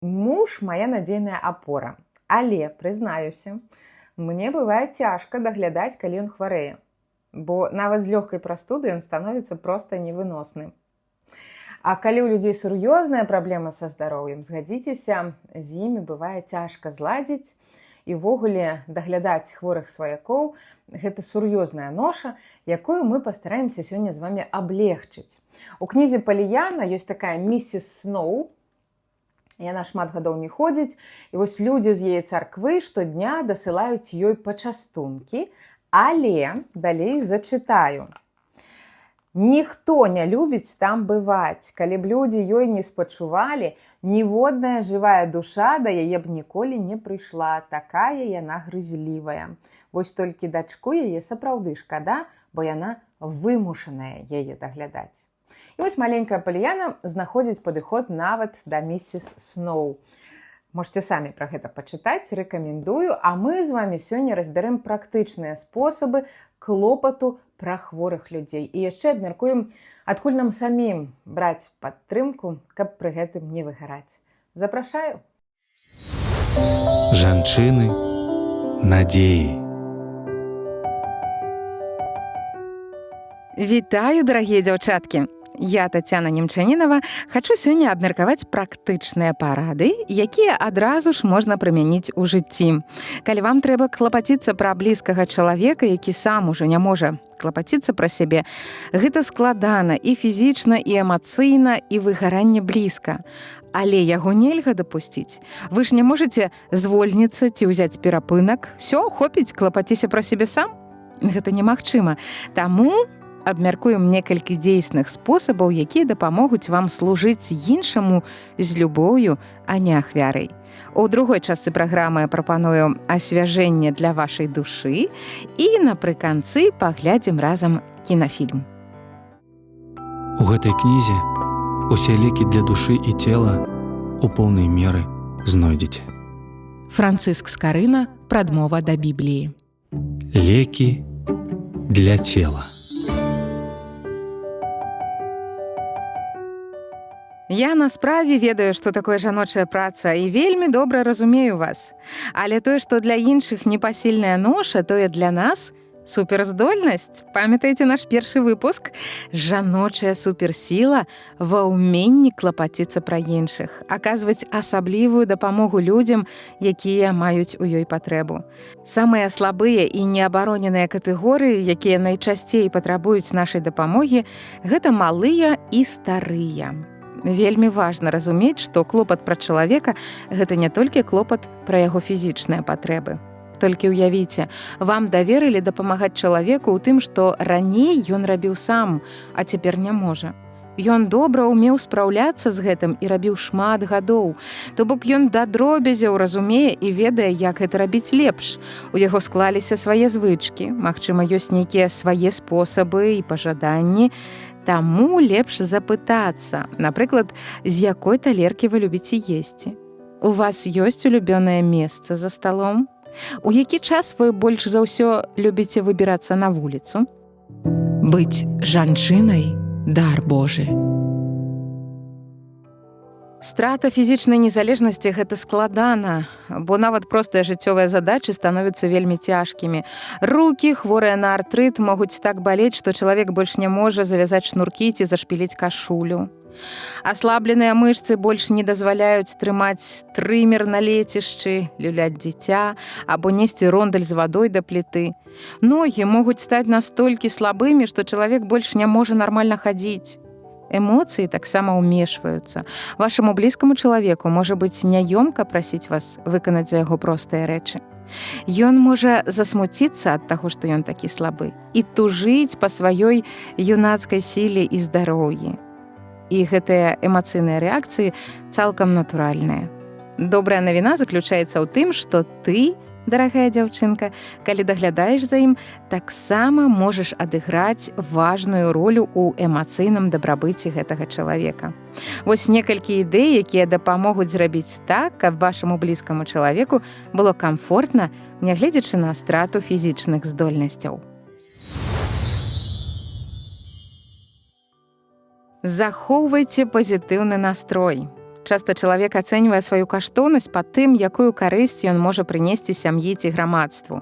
Муж моя надзейная апора, але прызнаюся, мне бывае цяжка даглядаць, калі ён хварэе, бо нават з лёгкай прастуды ён становіцца проста невыносным. А калі ў людзей сур'ёзная праблема са здароўем, згадзіцеся, з імі бывае цяжка зладзіць, і ўвогуле даглядаць хворых сваякоў гэта сур'ёзная ноша, якую мы пастараемся сёння з вамі аблегчыць. У кнізе Паліяна ёсць такая місіс Сноу. Яна шмат гадоў не ходзіць, і вось людзі з яе царквы штодня дасылаюць ёй пачастункі, але далей зачытаю. Ніхто не любіць там бываць. Калі б людзі ёй не спачувалі, ніводная жывая душа да яе б ніколі не прыйшла. Такая яна грызлівая. Вось толькі дачку яе сапраўды шкада, бо яна вымушаная яе даглядаць. І вось маленькая Паліяна знаходзіць падыход нават да місіс Сноу. Можете самі пра гэта пачытаць, рэкамендую, а мы з вамі сёння разбярем практычныя спосабы клопату пра хворых людзей. І яшчэ абмяркуем, адкуль нам самім браць падтрымку, каб пры гэтым не выгараць. Запрашаю! Жанчыны надзеі. Вітаю, дарагія дзяўчаткі! Я, Тацяна Немчанінава, хачу сёння абмеркаваць практычныя парады, якія адразу ж можна прымяніць у жыцці. Калі вам трэба клапаціцца пра блізкага чалавека, які сам ужо не можа клапаціцца пра сябе, гэта складана і фізічна, і эмацыйна, і выгаранне блізка. Але яго нельга дапусціць. Вы ж не можаце звольніцца ці ўзяць перапынак. Всё, хопіць, клапаціся пра сябе сам? Гэта немагчыма. Таму абмяркуем некалькі дзейсных спосабаў, якія дапамогуць вам служыць іншаму з любоўю, а не ахвярай. У другой частцы праграмы прапаную асвяжэнне для вашай душы і напрыканцы паглядзім разам кінафільм. У гэтай кнізе усе лекі для душы і цела у поўнай меры знойдзеце. Францыск Скарына. Прадмова да Бібліі. Лекі для цела. Я на справе ведаю, што такое жаночая праца, і вельмі добра разумею вас. Але тое, што для іншых непасільная ноша, тое для нас суперздольнасць. Памятаеце наш першы выпуск? Жаночая суперсіла ва ўменні клапаціцца пра іншых, аказваць асаблівую дапамогу людзям, якія маюць у ёй патрэбу. Самыя слабыя і неабароненыя катэгорыі, якія найчасцей патрабуюць нашай дапамогі, гэта малыя і старыя. Вельмі важна разумець, што клопат пра чалавека – гэта не толькі клопат пра яго фізічныя патрэбы. Толькі ўявіце, вам даверылі дапамагаць чалавеку ў тым, што раней ён рабіў сам, а цяпер не можа. Ён добра ўмеў спраўляцца з гэтым і рабіў шмат гадоў. То бок ён да дробязяў разумее і ведае, як гэта рабіць лепш. У яго склаліся свае звычкі, магчыма, ёсць нейкія свае спосабы і пажаданні. Таму лепш запытацца, напрыклад, з якой талеркі вы любіце есці. У вас ёсць улюбёнае месца за сталом? У які час вы больш за ўсё любіце выбірацца на вуліцу? Быць жанчынай – дар Божы. Страта фізічнай незалежнасці – гэта складана, бо нават простыя жыццёвыя задачы становяцца вельмі цяжкімі. Рукі, хворыя на артрыт, могуць так балець, што чалавек больш не можа завязаць шнуркі ці зашпіліць кашулю. Аслабленыя мышцы больш не дазваляюць трымаць трымер на лецішчы, люляць дзіця або несці рондаль з вадой да пліты. Ногі могуць стаць настолькі слабымі, што чалавек больш не можа нармальна хадзіць. Эмоцыі таксама ўмешваюцца. Вашаму блізкаму чалавеку можа быць няёмка прасіць вас выканаць за яго простыя рэчы. Ён можа засмуціцца ад таго, што ён такі слабы, і тужыць па сваёй юнацкай сіле і здароўі. І гэтыя эмацыйныя рэакцыі цалкам натуральныя. Добрая навіна заключаецца ў тым, што ты, дарагая дзяўчынка, калі даглядаеш за ім, таксама можаш адыграць важную ролю ў эмацыйным дабрабыце гэтага чалавека. Вось некалькі ідэй, якія дапамогуць зрабіць так, каб вашаму блізкаму чалавеку было камфортна, нягледзячы на страту фізічных здольнасцяў. Захоўвайце пазітыўны настрой. Часта чалавек ацэньвае сваю каштоўнасць па тым, якую карысць ён можа прынесці сям'і ці грамадству.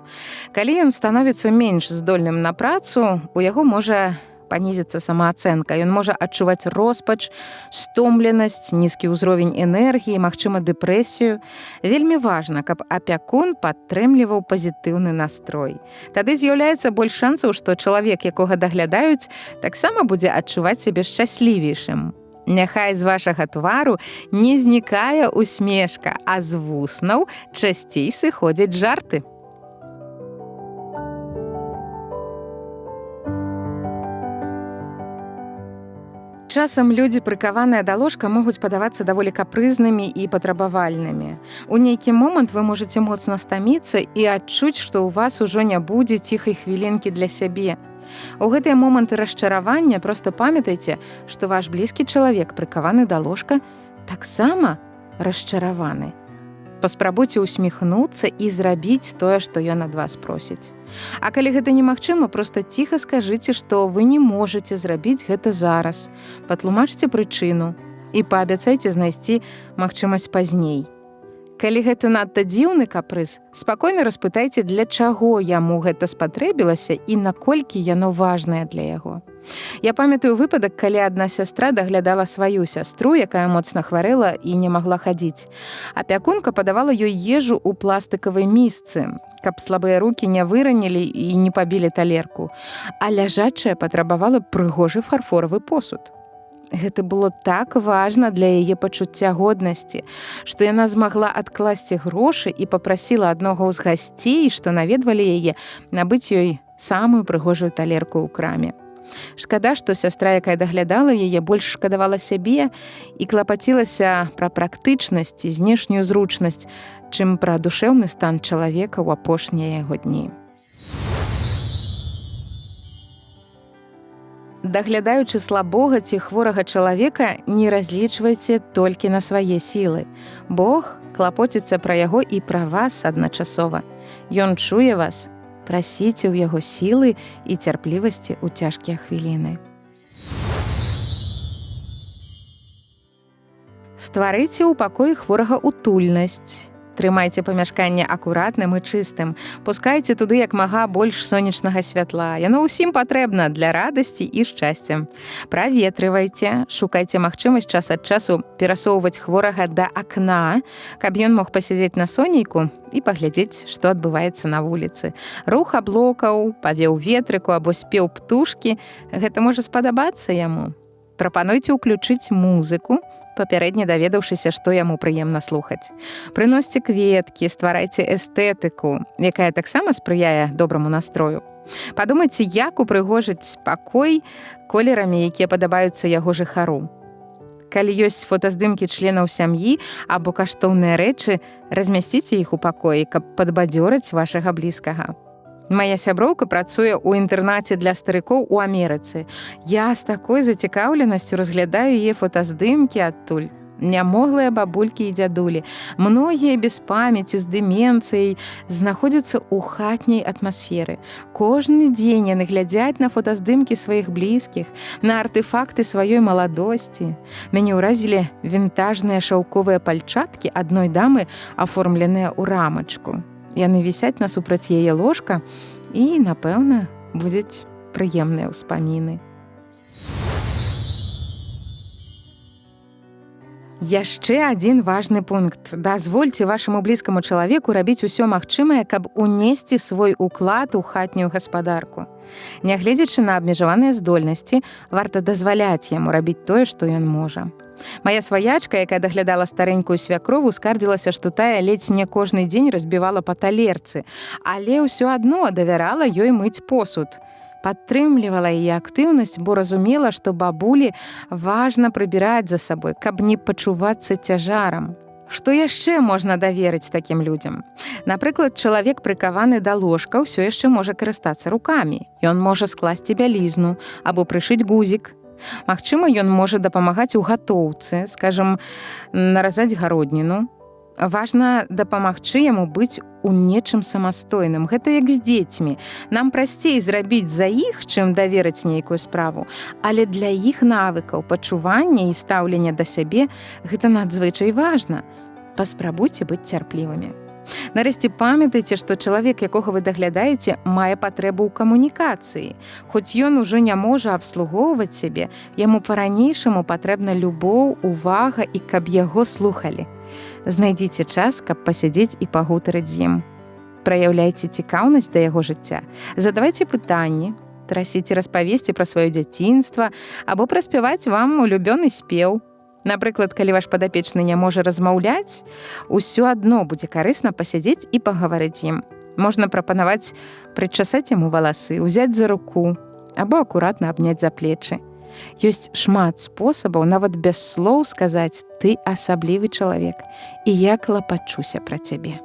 Калі ён становіцца менш здольным на працу, у яго можа панізіцца самаацэнка. Ён можа адчуваць роспач, стомленасць, нізкі ўзровень энергіі, магчыма, дэпрэсію. Вельмі важна, каб апякун падтрымліваў пазітыўны настрой. Тады з'яўляецца больш шансаў, што чалавек, якога даглядаюць, таксама будзе адчуваць сябе шчаслівейшым. Няхай з вашага твару не знікае усмешка, а з вуснаў часцей сыходзяць жарты. Часам людзі, прыкаваныя да ложка, могуць падавацца даволі капрызнымі і патрабавальнымі. У нейкі момант вы можаце моцна стаміцца і адчуць, што ў вас ужо не будзе ціхай хвілінкі для сябе. У гэтыя моманты расчаравання проста памятайце, што ваш блізкі чалавек, прыкаваны да ложка, таксама расчараваны. Паспрабуйце усміхнуцца і зрабіць тое, што ён ад вас просіць. А калі гэта немагчыма, проста ціха скажыце, што вы не можаце зрабіць гэта зараз. Патлумачце прычыну і паабяцайце знайсці магчымасць пазней. Калі гэта надта дзіўны капрыз, спакойна распытайце, для чаго яму гэта спатрэбілася і наколькі яно важнае для яго. Я памятаю выпадак, калі адна сястра даглядала сваю сястру, якая моцна хварэла і не магла хадзіць. Апякунка падавала ёй ежу ў пластыкавай місцы, каб слабыя рукі не выранілі і не пабілі талерку, а ляжачая патрабавала прыгожы фарфоравы посуд. Гэта было так важна для яе пачуцця годнасці, што яна змагла адкласці грошы і папрасіла аднаго з гасцей, што наведвалі яе, набыць ёй самую прыгожую талерку ў краме. Шкада, што сястра, якая даглядала яе, больш шкадавала сябе і клапацілася пра практычнасць і знешнюю зручнасць, чым пра душэўны стан чалавека ў апошнія яго дні. Даглядаючы слабога ці хворага чалавека, не разлічвайце толькі на свае сілы. Бог клапоціцца пра яго і пра вас адначасова. Ён чуе вас. Прасіце ў яго сілы і цярплівасці ў цяжкія хвіліны. Стварыце ў пакоі хворага утульнасць. Трымайце памяшканне акуратным і чыстым. Пускайце туды як мага больш сонечнага святла. Яно ўсім патрэбна для радасці і шчасця. Праветрывайце, шукайце магчымасць час ад часу перасоўваць хворага да акна, каб ён мог пасядзець на сонейку і паглядзець, што адбываецца на вуліцы. Рух аблокаў, павеў ветрыку або спеў птушкі – гэта можа спадабацца яму. Прапануйце ўключыць музыку, папярэдне даведаўшыся, што яму прыемна слухаць. Прыносьце кветкі, стварайце эстэтыку, якая таксама спрыяе добраму настрою. Падумайце, як упрыгожыць пакой колерамі, якія падабаюцца яго жыхару. Калі ёсць фотаздымкі членаў сям'і або каштоўныя рэчы, размясціце іх у пакоі, каб падбадзёрыць вашага блізкага. Мая сяброўка працуе ў інтэрнаце для старыкоў у Амерыцы. Я з такой зацікаўленасцю разглядаю яе фотаздымкі адтуль. Нямоглыя бабулькі і дзядулі, многія без памяці, з дэмэнцыяй, знаходзяцца ў хатняй атмасферы. Кожны дзень яны глядзяць на фотаздымкі сваіх блізкіх, на артэфакты сваёй маладосці. Мяне ўразілі вінтажныя шаўковыя пальчаткі адной дамы, аформленыя ў рамачку. Яны вісяць насупраць яе ложка і, напэўна, будуць прыемныя ўспаміны. Яшчэ адзін важны пункт. Дазвольце вашаму блізкаму чалавеку рабіць усё магчымае, каб унесці свой уклад у хатнюю гаспадарку. Нягледзячы на абмежаваныя здольнасці, варта дазваляць яму рабіць тое, што ён можа. Мая сваячка, якая даглядала старэнькую свякрову, скардзілася, што тая ледзь не кожны дзень разбівала па талерцы, але ўсё адно давярала ёй мыць посуд. Падтрымлівала яе актыўнасць, бо разумела, што бабулі важна прыбіраць за сабой, каб не пачувацца цяжарам. Што яшчэ можна даверыць такім людзям? Напрыклад, чалавек, прыкаваны да ложка, ўсё яшчэ можа карыстацца рукамі. Ён можа скласці бялізну або прышыць гузік. Магчыма, ён можа дапамагаць у гатоўцы, скажам, наразаць гародніну. Важна дапамагчы яму быць ў нечым самастойным. Гэта як з дзецьмі. Нам прасцей зрабіць за іх, чым даверыць нейкую справу, але для іх навыкаў пачування і стаўлення да сябе гэта надзвычай важна. Паспрабуйце быць цярплівымі. Нарэшце памятайце, што чалавек, якога вы даглядаеце, мае патрэбу ў камунікацыі. Хоць ён ужо не можа абслугоўваць сябе, яму па-ранейшаму патрэбна любоў, увага і каб яго слухалі. Знайдзіце час, каб пасядзець і пагутарыць з ім. Праяўляйце цікаўнасць да яго жыцця. Задавайце пытанні, прасіце распавесці пра сваё дзяцінства або праспяваць вам улюбёны спеў. Напрыклад, калі ваш падапечны не можа размаўляць, усё адно будзе карысна пасядзець і пагаварыць ім. Можна прапанаваць прычасаць яму валасы, узяць за руку або акуратна абняць за плечы. Ёсць шмат спосабаў, нават без слоў сказаць: «Ты асаблівы чалавек, і я клапачуся пра цябе».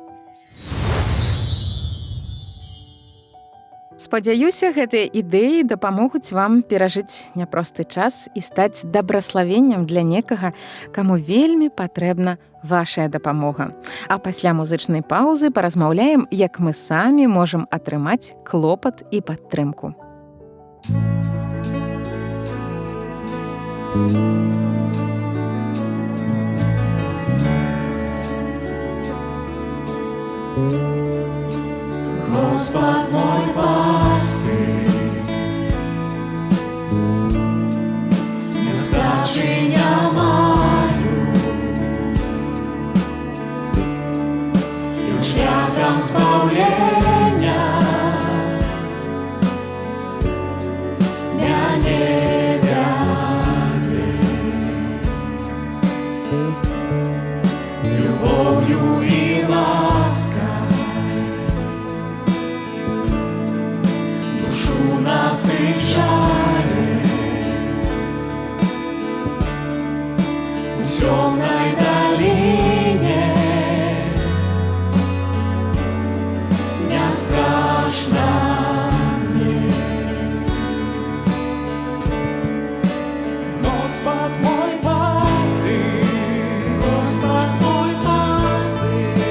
Спадзяюся, гэтыя ідэі дапамогуць вам перажыць няпросты час і стаць дабраславеннем для некага, каму вельмі патрэбна вашая дапамога. А пасля музычнай паўзы паразмаўляем, як мы самі можам атрымаць клопат і падтрымку. Господь мой пастырь, нестачи не маю, і шляхом збавлення мяне вядзе. Любов'ю і ласкою насыщає у темной долине. Не страшно мне, Господь мой пастырь, Господь мой пастырь.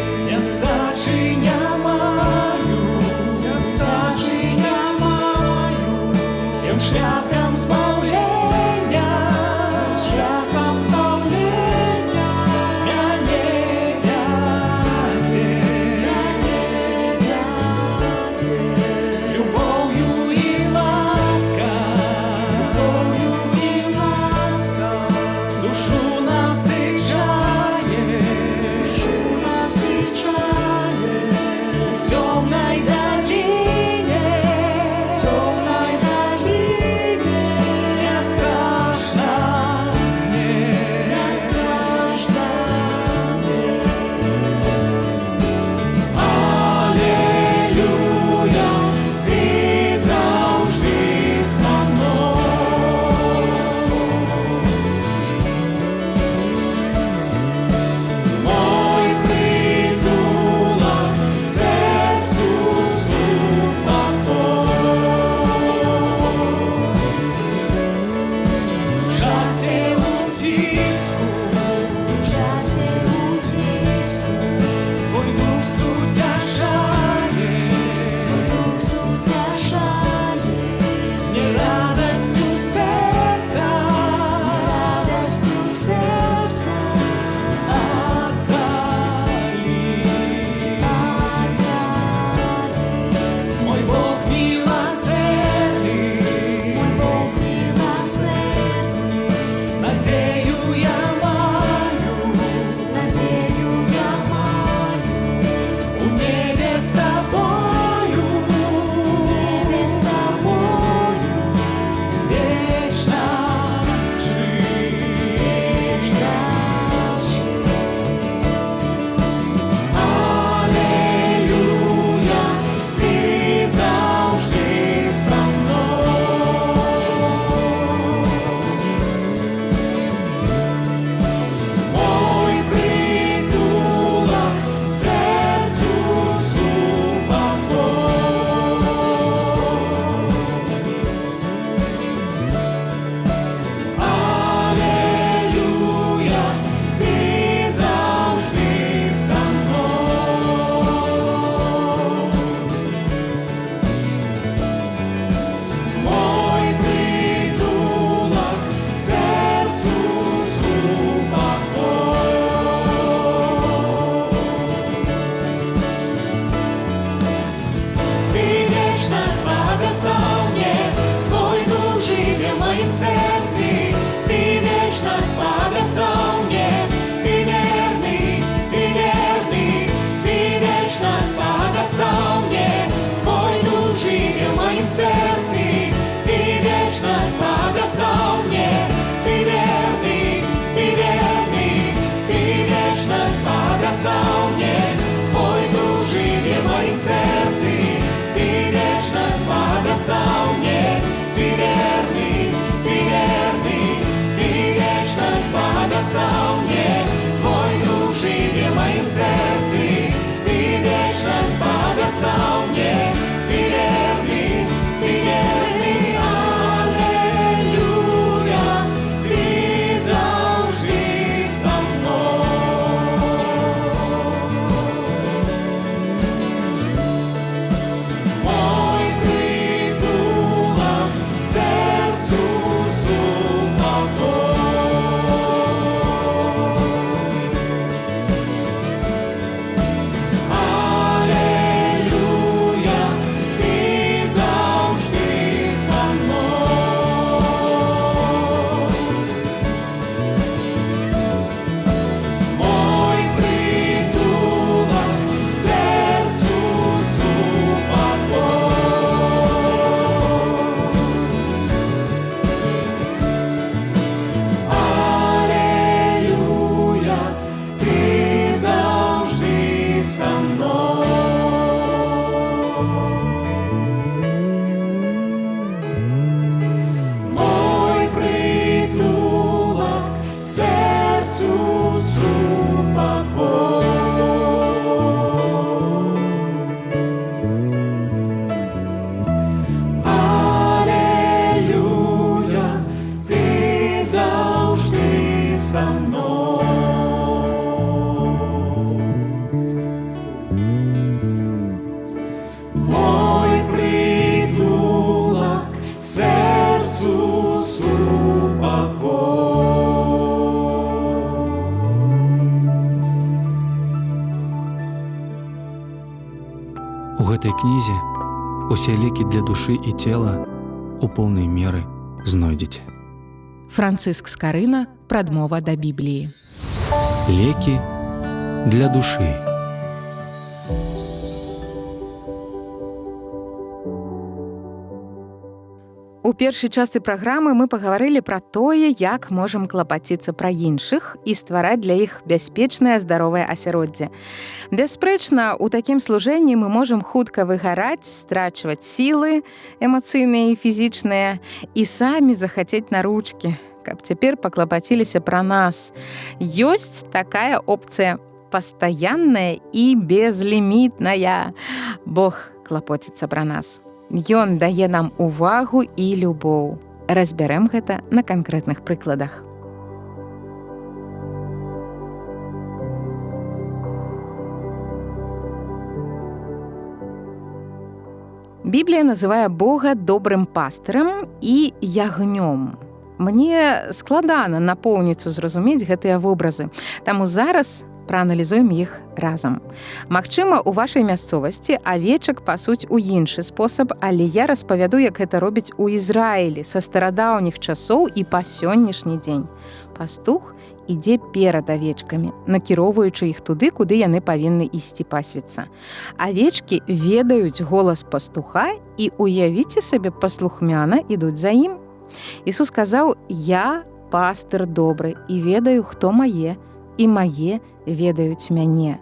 гэтай кнізе усе лекі для душы і цела у поўнай меры знойдзеце. Францыск Скарына. Прадмова да Бібліі. Лекі для душы. У першай частцы праграмы мы пагаварылі пра тое, як можам клапаціцца пра іншых і ствараць для іх бяспечнае здаровае асяроддзе. Бясспрэчна, у такім служэнні мы можам хутка выгараць, страчваць сілы эмацыйныя і фізічныя і самі захацець на ручкі, каб цяпер паклапаціліся пра нас. Ёсць такая опцыя пастаянная і безлімітная. Бог клапоціцца пра нас. Ён дае нам увагу і любоў. Разбярэм гэта на канкрэтных прыкладах. Біблія называе Бога добрым пастырам і ягнём. Мне складана напоўніцу зразумець гэтыя вобразы, таму зараз прааналізуем іх разам. Магчыма, у вашай мясцовасці авечак пасуць у іншы спосаб, але я распавяду, як гэта робяць у Ізраілі са старадаўніх часоў і па сённяшні дзень. Пастух ідзе перад авечкамі, накіроўваючы іх туды, куды яны павінны ісці пасвіцца. Авечкі ведаюць голас пастуха і, уявіце сабе, паслухмяна ідуць за ім. Ісус сказаў: «Я пастыр добры і ведаю, хто мае, і мае ведаюць мяне».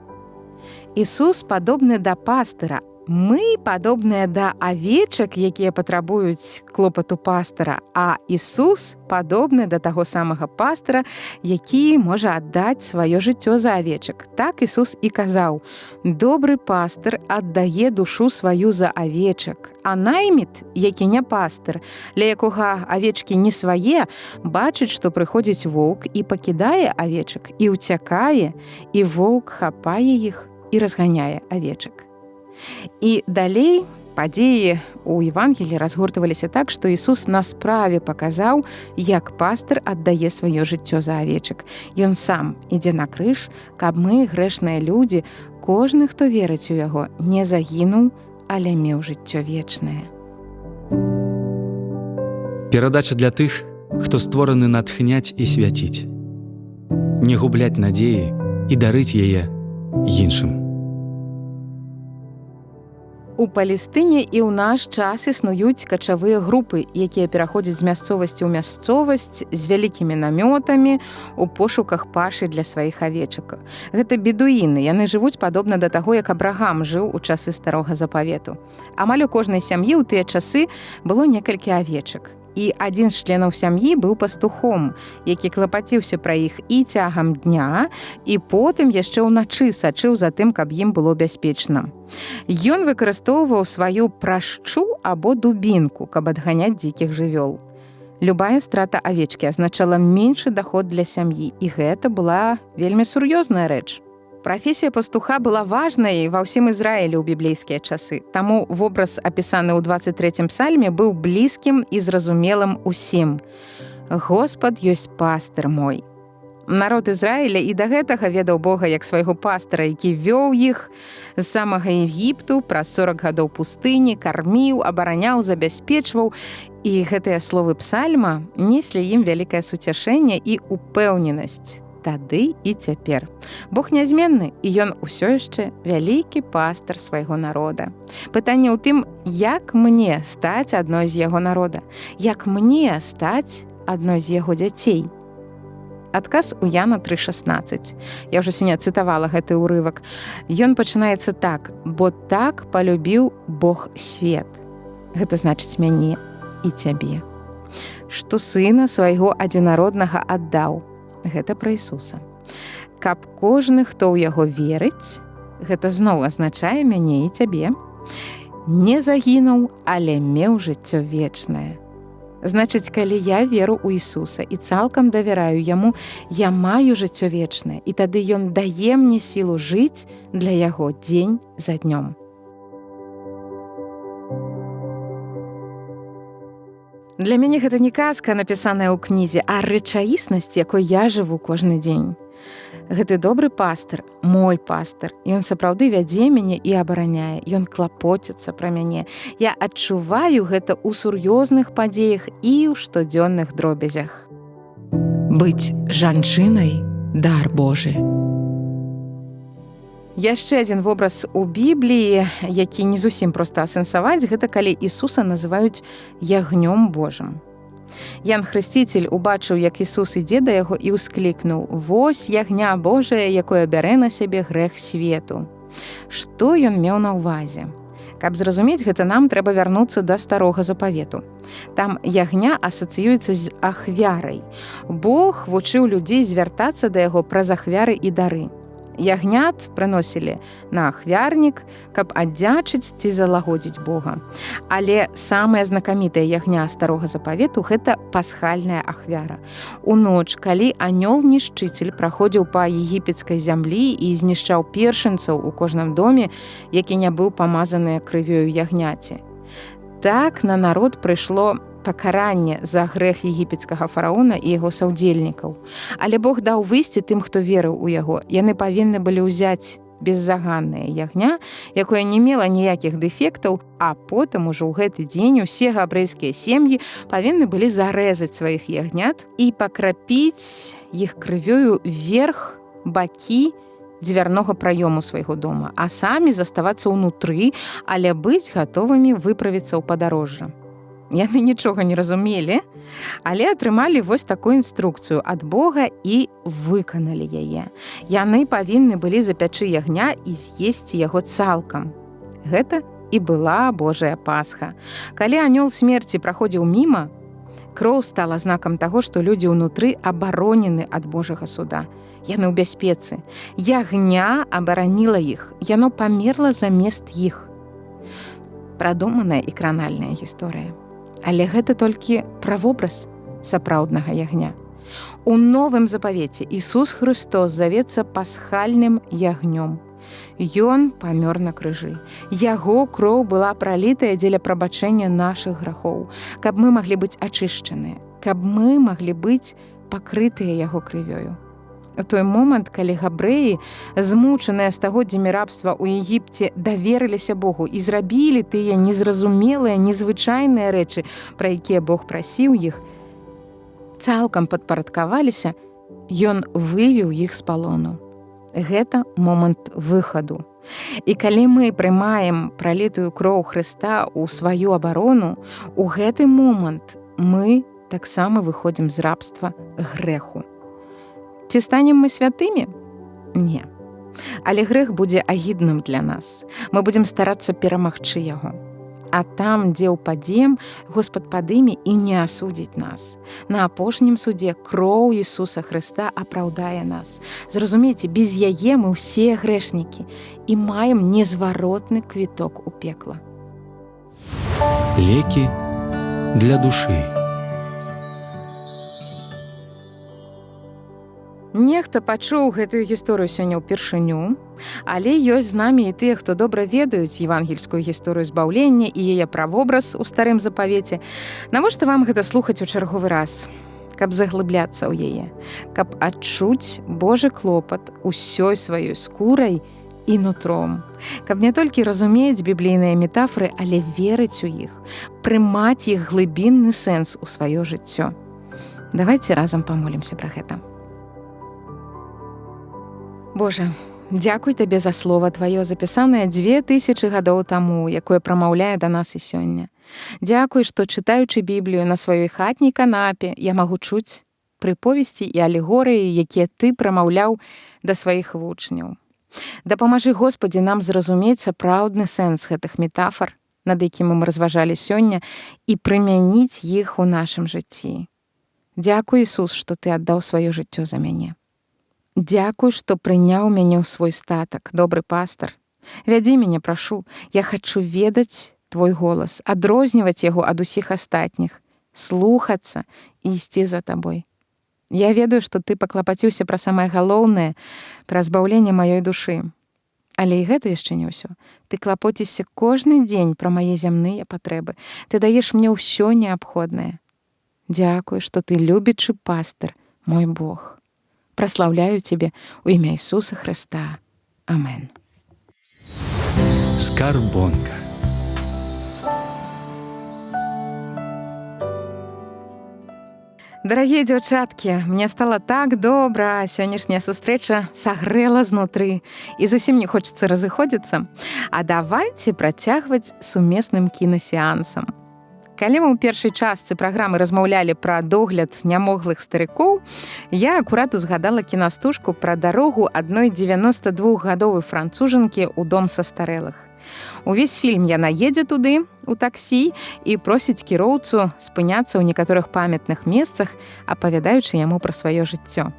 Ісус падобны да пастыра. Мы падобныя да авечак, якія патрабуюць клопату пастыра, а Ісус падобны да таго самага пастыра, які можа аддаць сваё жыццё за авечак. Так Ісус і казаў: «Добры пастыр аддае душу сваю за авечак». А найміт, які не пастыр, для якога авечкі не свае, бачыць, што прыходзіць воўк і пакідае авечак, і ўцякае, і воўк хапае іх і разганяе авечак. І далей падзеі ў Евангеліі разгортваліся так, што Ісус на справе паказаў, як пастыр аддае сваё жыццё за авечак. Ён сам ідзе на крыж, каб мы, грэшныя людзі, кожны, хто верыць у яго, не загінуў, але меў жыццё вечнае. Перадача для тых, хто створаны натхняць і свяціць. Не губляць надзеі і дарыць яе іншым. У Палестыне і ў наш час існуюць качавыя групы, якія пераходзяць з мясцовасці ў мясцовасць з вялікімі намётамі у пошуках пашы для сваіх авечак. Гэта бедуіны, яны жывуць падобна да таго, як Абрагам жыў у часы старога запавету. Амаль у кожнай сям'і ў тыя часы было некалькі авечак. І адзін з членаў сям'і быў пастухом, які клапаціўся пра іх і цягам дня, і потым яшчэ ўначы сачыў за тым, каб ім было бяспечна. Ён выкарыстоўваў сваю прашчу або дубінку, каб адганяць дзікіх жывёл. Любая страта авечкі азначала меншы даход для сям'і, і гэта была вельмі сур'ёзная рэч. Прафесія пастуха была важнай ва ўсім Ізраілі ў біблейскія часы, таму вобраз, апісаны ў 23-м псальме, быў блізкім і зразумелым усім. «Господ ёсць пастыр мой». Народ Ізраіля і да гэтага ведаў Бога як свайго пастыра, які вёў іх з самага Егіпту праз 40 гадоў пустыні, карміў, абараняў, забяспечваў. І гэтыя словы псальма неслі ім вялікае суцяшэнне і упэўненасць. Тады і цяпер. Бог нязменны, і ён усё яшчэ вялікі пастыр свайго народа. Пытанне ў тым, як мне стаць адной з яго народа? Як мне стаць адной з яго дзяцей? Адказ у Яна 3:16. Я ўжо сёння цытавала гэты ўрывак. Ён пачынаецца так: «Бо так палюбіў Бог свет». Гэта значыць мяне і цябе. Што сына свайго адзінароднага аддаў. Гэта пра Ісуса. Каб кожны, хто ў яго верыць, гэта зноў азначае мяне і цябе, не загінуў, але меў жыццё вечнае. Значыць, калі я веру ў Ісуса і цалкам давяраю Яму, я маю жыццё вечнае, і тады Ён дае мне сілу жыць для Яго дзень за днём. Для мяне гэта не казка, напісаная ў кнізе, а рэчаіснасць, якой я жыву кожны дзень. Гэты добры пастыр, мой пастыр, ён сапраўды вядзе мяне і абараняе. Ён клапоціцца пра мяне. Я адчуваю гэта ў сур'ёзных падзеях і ў штодзённых дробязях. Быць жанчынай – дар Божы. Яшчэ адзін вобраз у Бібліі, які не зусім проста асэнсаваць, гэта калі Ісуса называюць ягнём Божым. Ян Хрысціцель убачыў, як Ісус ідзе да яго і ўсклікнуў: «Вось ягня Божае, якое бярэ на сябе грэх свету». Што ён меў на ўвазе? Каб зразумець гэта, нам трэба вярнуцца да старога запавету. Там ягня асацыюецца з ахвярай. Бог вучыў людзей звяртацца да яго праз ахвяры і дары. Ягнят прыносілі на ахвярнік, каб аддзячыць ці залагодзіць Бога. Але самая знакамітая ягня старога запавету – гэта пасхальная ахвяра. У ноч, калі анёл-нішчыцель праходзіў па егіпецкай зямлі і знішчаў першынцаў у кожным доме, які не быў памазаны крывёю ягняці. Так на народ прыйшло пакаранне за грэх егіпецкага фараона і яго саўдзельнікаў. Але Бог даў выйсці тым, хто верыў у яго. Яны павінны былі ўзяць беззаганнае ягня, якое не мела ніякіх дэфектаў, а потым ужо ў гэты дзень усе габрэйскія сем'і павінны былі зарэзаць сваіх ягнят і пакрапіць іх крывёю верх, бакі дзвярнога праёму свайго дома, а самі заставацца ўнутры, але быць гатовымі выправіцца ў падарожжа. Яны нічога не разумелі, але атрымалі вось такую інструкцыю ад Бога і выканалі яе. Яны павінны былі запячы ягня і з'есці яго цалкам. Гэта і была Божая Пасха. Калі анёл смерці праходзіў міма, кроў стала знакам таго, што людзі ўнутры абаронены ад Божага суда. Яны ў бяспецы. Ягня абараніла іх. Яно памерла замест іх. Прадуманая і кранальная гісторыя. Але гэта толькі правобраз сапраўднага ягня. У новым запавеце Ісус Хрыстос завецца пасхальным ягнём. Ён памёр на крыжы. Яго кроў была пралітая дзеля прабачэння нашых грахоў, каб мы маглі быць ачышчаныя, каб мы маглі быць пакрытыя яго крывёю. У той момант, калі габрэі, змучаныя стагоддзямі рабства ў Егіпце, даверыліся Богу і зрабілі тыя незразумелыя, незвычайныя рэчы, пра якія Бог прасіў іх, цалкам падпарадкаваліся, ён вывеў іх з палону. Гэта момант выхаду. І калі мы прымаем пралітую кроў Хрыста ў сваю абарону, у гэты момант мы таксама выходзім з рабства грэху. Ці станем мы святымі? Не. Але грэх будзе агідным для нас. Мы будзем старацца перамагчы яго. А там, дзе ўпадзем, Господ падыме і не асудзіць нас. На апошнім судзе кроў Ісуса Хрыста апраўдае нас. Зразумейце, без яе мы ўсе грэшнікі і маем незваротны квіток у пекла. Лекі для душы. Нехта пачуў гэтую гісторыю сёння ўпершыню, але ёсць з намі і тыя, хто добра ведаюць евангельскую гісторыю збаўлення і яе правобраз у старым запавеце. Навошта вам гэта слухаць у чарговы раз? Каб заглыбляцца ў яе, каб адчуць Божы клопат усёй сваёй скурай і нутром. Каб не толькі разумець біблійныя метафоры, але верыць у іх, прымаць іх глыбінны сэнс у сваё жыццё. Давайце разам памолімся пра гэта. Божа, дзякуй Табе за слова Тваё, запісанае 2000 гадоў таму, якое прамаўляе да нас і сёння. Дзякуй, што, чытаючы Біблію на сваёй хатняй канапе, я магу чуць прыповесці і алегорыі, якія Ты прамаўляў да сваіх вучняў. Дапамажы, Господі, нам зразумець сапраўдны сэнс гэтых метафор, над якімі мы разважалі сёння, і прымяніць іх у нашым жыцці. Дзякуй, Ісус, што Ты аддаў сваё жыццё за мяне. Дзякуй, што прыняў мяне ў свой статак, добры пастар. Вядзі мяне, прашу, я хачу ведаць Твой голас, адрозніваць яго ад усіх астатніх, слухацца і ісці за Табой. Я ведаю, што Ты паклапаціўся пра самае галоўнае, пра збаўленне маёй душы. Але і гэта яшчэ не ўсё. Ты клапоцішся кожны дзень пра мае зямныя патрэбы. Ты даеш мне ўсё неабходнае. Дзякуй, што Ты любячы пастар, мой Бог. прославляю Тебе у имя Иисуса Христа. Амен. Скарбонка. Дарагія дзяўчаткі, мне стала так добра, сённяшняя сустрэча сагрэла знутры, і зусім не хочацца разыходзіцца. А давайце працягваць сумесным кінасеансам. Калі мы ў першай частцы праграмы размаўлялі пра догляд нямоглых старыкоў, я акурат узгадала кінастужку пра дарогу адной 92-гадовай францужанкі ў дом састарэлых. Увесь фільм яна едзе туды, у таксі, і просіць кіроўцу спыняцца ў некаторых памятных месцах, апавядаючы яму пра сваё жыццё.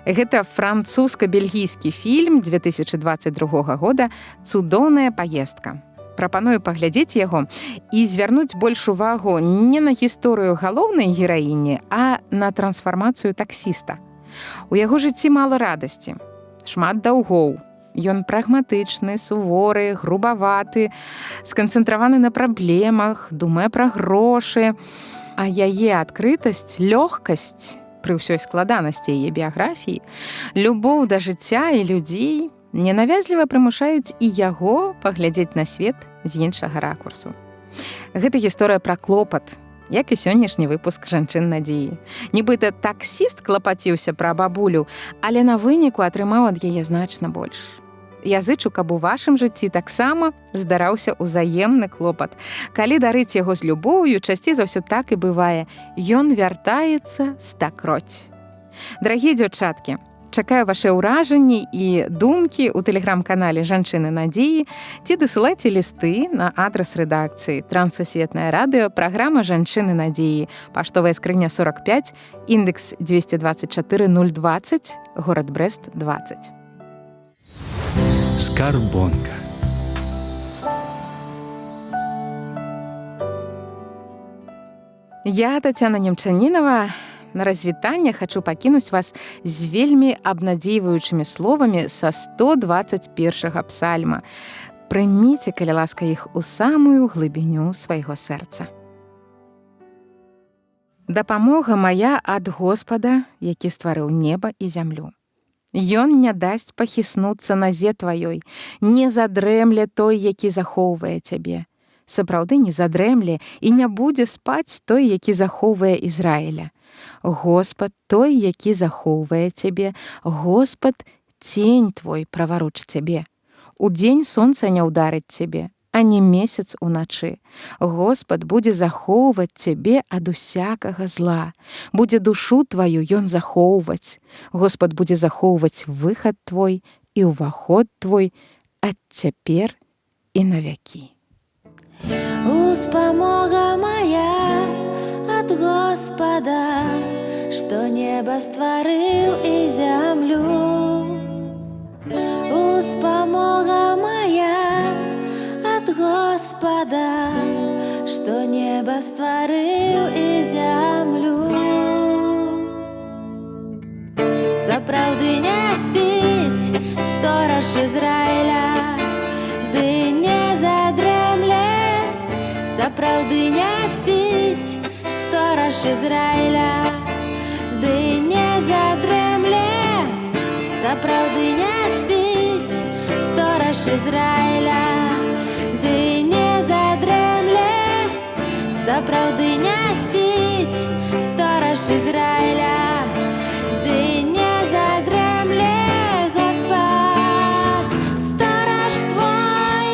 Гэта французска-бельгійскі фільм 2022 года «Цудоўная паездка». Прапаную паглядзець яго і звярнуць больш увагу не на гісторыю галоўнай гераіні, а на трансфармацыю таксіста. У яго жыцці мала радасці, шмат даўгоў. Ён прагматычны, суворы, грубаваты, сканцэнтраваны на праблемах, думае пра грошы, а яе адкрытасць, лёгкасць пры ўсёй складанасці яе біяграфіі, любоў да жыцця і людзей ненавязліва прымушаюць і яго паглядзець на свет з іншага ракурсу. Гэта гісторыя пра клопат, як і сённяшні выпуск «Жанчын надзеі». Нібыта таксіст клапаціўся пра бабулю, але на выніку атрымаў ад яе значна больш. Я зычу, каб у вашым жыцці таксама здараўся ўзаемны клопат. Калі дарыць яго з любоўю, часцей за ўсё так і бывае. Ён вяртаецца стакроць. Дарагія дзяўчаткі, чакаю вашыя ўражанні і думкі ў тэлеграм-канале «Жанчыны надзеі» ці дасылайце лісты на адрас рэдакцыі Трансусветнае радыё, праграма «Жанчыны надзеі», паштовая скрыня 45, індекс 224 020, горад Брэст 20. Скарбонка. Я, Тацяна Немчанінава, на развітанне хачу пакінуць вас з вельмі абнадзейваючымі словамі са 121 псальма. Прыміце, калі ласка, іх у самую глыбіню свайго сэрца. Дапамога мая ад Господа, які стварыў неба і зямлю. Ён не дасць пахіснуцца назе тваёй, не задрэмле той, які захоўвае цябе. Сапраўды не задрэмле і не будзе спаць той, які захоўвае Ізраіля. Господ той, які захоўвае цябе, Господ цень твой праваруч цябе. Удзень сонца не ўдарыць цябе, ані месяц уначы. Господ будзе захоўваць цябе ад усякага зла. Будзе душу тваю ён захоўваць. Господ будзе захоўваць выхад твой і ўваход твой ад цяпер і навякі. Успамога моя ад Господа, што неба стварыў і зямлю. Успамога моя ад Господа, што неба стварыў і зямлю. Сапраўды не спіць стораж Ізраіля, ды не задрэмле. Сапраўды не спіць стораж Ізраіля, ды не задрэмле. Сапраўды не спіць стораж Ізраіля, ды не задрэмле. Сапраўды не спіць стораж Ізраіля, ды не задрэмле. Господ, стораж твой,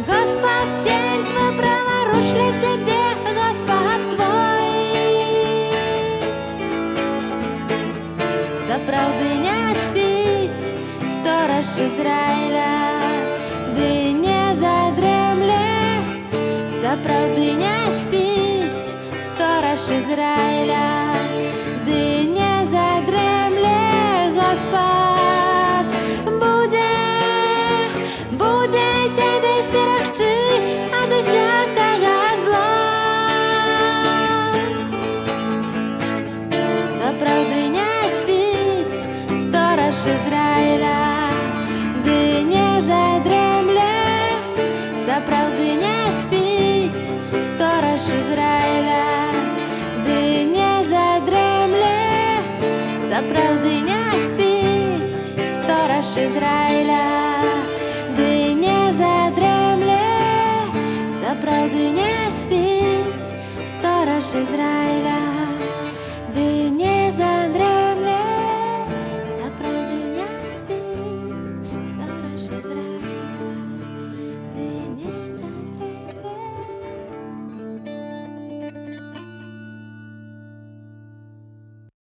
Господ цень твой праваруч для цябе, Господ твой. Сапраўды не спіць стораж Ізраіля, ды не задрэмле. Сапраўды не спіць стораж Ізраіля, ды не задрэмле. Господ будзе цябе сцерагчы ад усякага зла. Сапраўды не спіць стораж Ізраіля, ды не задрэмле. Сапраўды не спіць стораж Ізраіля, ды не задрэмле. Сапраўды не спіць сторож Ізраїля, ды не задрэмле, сапраўды не спіць сторож Ізраїля.